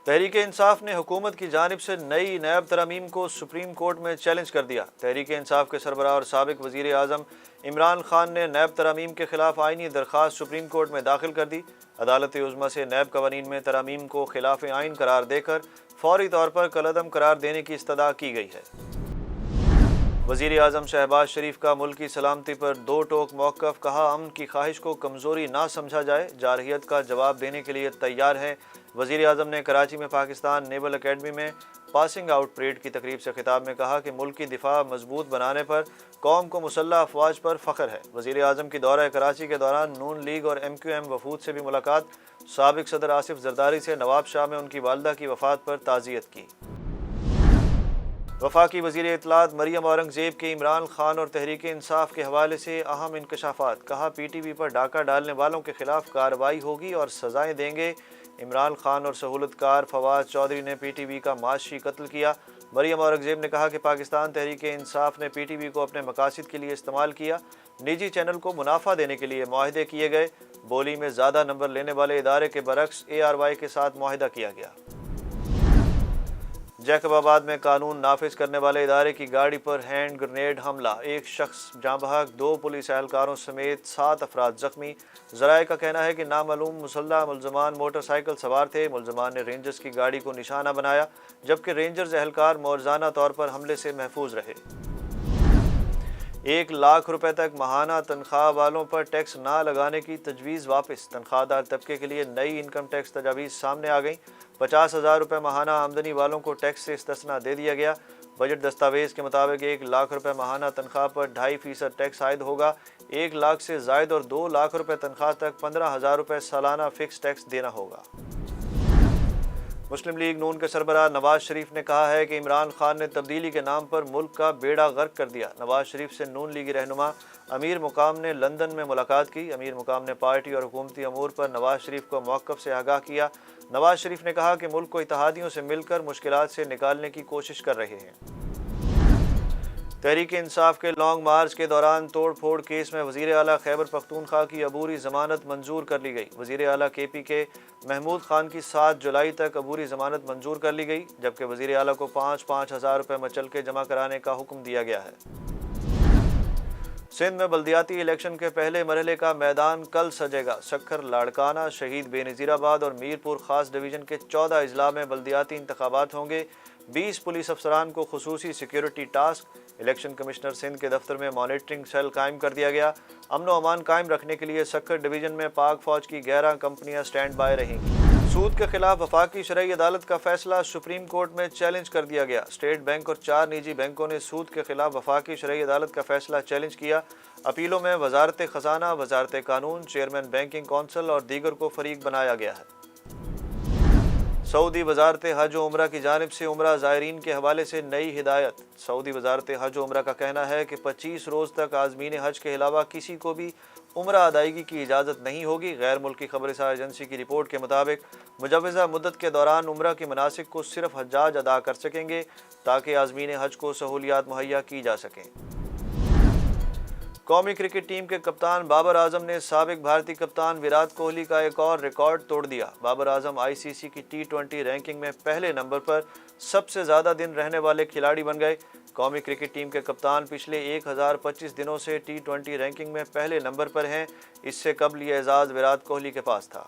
तहरीक इंसाफ ने हुकूमत की जानिब से नई नैब तरमीम को सुप्रीम कोर्ट में चैलेंज कर दिया। तहरीक इंसाफ के सरबराह और साबिक वज़ीर आज़म इमरान खान ने नैब तरमीम के खिलाफ आइनी दरख्वास्त सुप्रीम कोर्ट में दाखिल कर दी। अदालत उज़्मा से नैब कवानीन में तरमीम को खिलाफ आइन करार देकर फौरी तौर पर कलअदम करार देने की इस्तदा की गई है। वज़ीर आज़म शहबाज शरीफ का मुल्क की सलामती पर दो टोक मौक़िफ़, कहा अमन की ख्वाहिश को कमज़ोरी ना समझा जाए, जारहियत का जवाब देने के लिए तैयार हैं। वज़ीर आज़म ने कराची में पाकिस्तान नेवल अकेडमी में पासिंग आउट परेड की तकरीब से खिताब में कहा कि मुल्क की दिफा मजबूत बनाने पर कौम को मुसल्लह अफवाज पर फ़ख्र है। वज़ीर आज़म की दौरा कराची के दौरान नून लीग और MQM वफूद से भी मुलाकात, साबिक सदर आसिफ जरदारी से नवाब शाह में उनकी वालदा की वफ़ात पर ताज़ियत की। वफाकी वज़ीर इत्तलात मरियम औरंगज़ेब के इमरान खान और तहरीक इंसाफ के हवाले से अहम इंकशाफात, कहा PTV पर डाका डालने वालों के खिलाफ कार्रवाई होगी और सज़ाएँ देंगे। इमरान खान और सहूलतकार फवाद चौधरी ने PTV का माशी कत्ल किया। मरियम औरंगज़ेब ने कहा कि पाकिस्तान तहरीक इंसाफ ने PTV को अपने मकासद के लिए इस्तेमाल किया। निजी चैनल को मुनाफा देने के लिए मुआहदे किए गए। बोली में ज़्यादा नंबर लेने वाले इदारे के बरक्स ARY के साथ मुआहदा किया गया। जैकबाबाद में कानून नाफिज करने वाले इदारे की गाड़ी पर हैंड ग्रेनेड हमला, एक शख्स जाँ बहक, 2 पुलिस एहलकारों समेत 7 अफराद जख्मी। ज़राए का कहना है कि नामालूम मुसल्लह मुलजमान मोटरसाइकिल सवार थे। मुलजमान ने रेंजर्स की गाड़ी को निशाना बनाया, जबकि रेंजर्स एहलकार मौरजाना तौर पर हमले से महफूज रहे। 1 लाख रुपए तक माहाना तनख्वाह वालों पर टैक्स ना लगाने की तजवीज़ वापस, तनख्वाहदार तबके के लिए नई इनकम टैक्स तजावीज़ सामने आ गई। 50,000 रुपये माहाना आमदनी वालों को टैक्स से इस्तिस्ना दे दिया गया। बजट दस्तावेज़ के मुताबिक 1 लाख रुपये माहाना तनख्वाह पर 2.5% टैक्स आयद होगा। 1 लाख से जायद और 2 लाख रुपये तनख्वाह तक 15,000 रुपये सालाना फ़िक्स टैक्स देना होगा। मुस्लिम लीग नून के सरबराह नवाज शरीफ ने कहा है कि इमरान खान ने तब्दीली के नाम पर मुल्क का बेड़ा गर्क कर दिया। नवाज शरीफ से नून लीगी रहनुमा अमीर मुकाम ने लंदन में मुलाकात की। अमीर मुकाम ने पार्टी और हुकूमती अमूर पर नवाज शरीफ को मौक़िफ़ से आगाह किया। नवाज शरीफ ने कहा कि मुल्क को इत्तेहादियों से मिलकर मुश्किलात से निकालने की कोशिश कर रहे हैं। तहरीक इंसाफ के लॉन्ग मार्च के दौरान तोड़ फोड़ केस में वज़ीर आला खैबर पख्तूनख्वा की अबूरी ज़मानत मंजूर कर ली गई। वज़ीर आला KP के महमूद खान की 7 जुलाई तक अबूरी ज़मानत मंजूर कर ली गई, जबकि वज़ीर आला को 5-5 हज़ार रुपये मचलके जमा कराने का हुक्म दिया गया है। सिंध में बल्दियाती इलेक्शन के पहले मरहले का मैदान कल सजेगा। सक्खर, लाड़काना, शहीद बेनज़ीराबाद और मीरपुर खास डिवीज़न के 14 अजला में बल्दियाती इंतखाबात होंगे। 20 पुलिस अफसरान को खुसूसी security task. Election commissioner Sindh के दफ्तर में मॉनिटरिंग सेल कायम कर दिया गया। अमन व अमान कायम रखने के लिए सक्खर डिवीज़न में पाक फौज की 11 कंपनियां स्टैंड बाय रहेंगी। सूद के खिलाफ वफाकी शरई अदालत का फैसला सुप्रीम कोर्ट में चैलेंज कर दिया गया। स्टेट बैंक और 4 निजी बैंकों ने सूद के खिलाफ वफाकी शरई अदालत का फैसला चैलेंज किया। अपीलों में वजारत खजाना, वजारत कानून, चेयरमैन बैंकिंग कौंसिल और दीगर को फरीक बनाया गया है। सऊदी वजारत हज व उम्रा की जानिब से उम्रा ज़ायरीन के हवाले से नई हिदायत। सऊदी वजारत हज व उम्रा का कहना है कि 25 रोज़ तक आज़मीन हज के अलावा किसी को भी उम्रा अदायगी की इजाज़त नहीं होगी। गैर मुल्की खबरसार एजेंसी की रिपोर्ट के मुताबिक मुजव्वज़ा मुद्दत के दौरान उम्रा की मनासिक को सिर्फ हज्जाज अदा कर सकेंगे, ताकि आज़मीन हज को सहूलियात मुहैया की जा सकें। कौमी क्रिकेट टीम के कप्तान बाबर आजम ने साबिक भारतीय कप्तान विराट कोहली का एक और रिकॉर्ड तोड़ दिया। बाबर आजम ICC की T20 रैंकिंग में पहले नंबर पर सबसे ज़्यादा दिन रहने वाले खिलाड़ी बन गए। कौमी क्रिकेट टीम के कप्तान पिछले 1025 दिनों से T20 रैंकिंग में पहले नंबर पर हैं। इससे कबल ये एजाज़ विराट कोहली के पास था।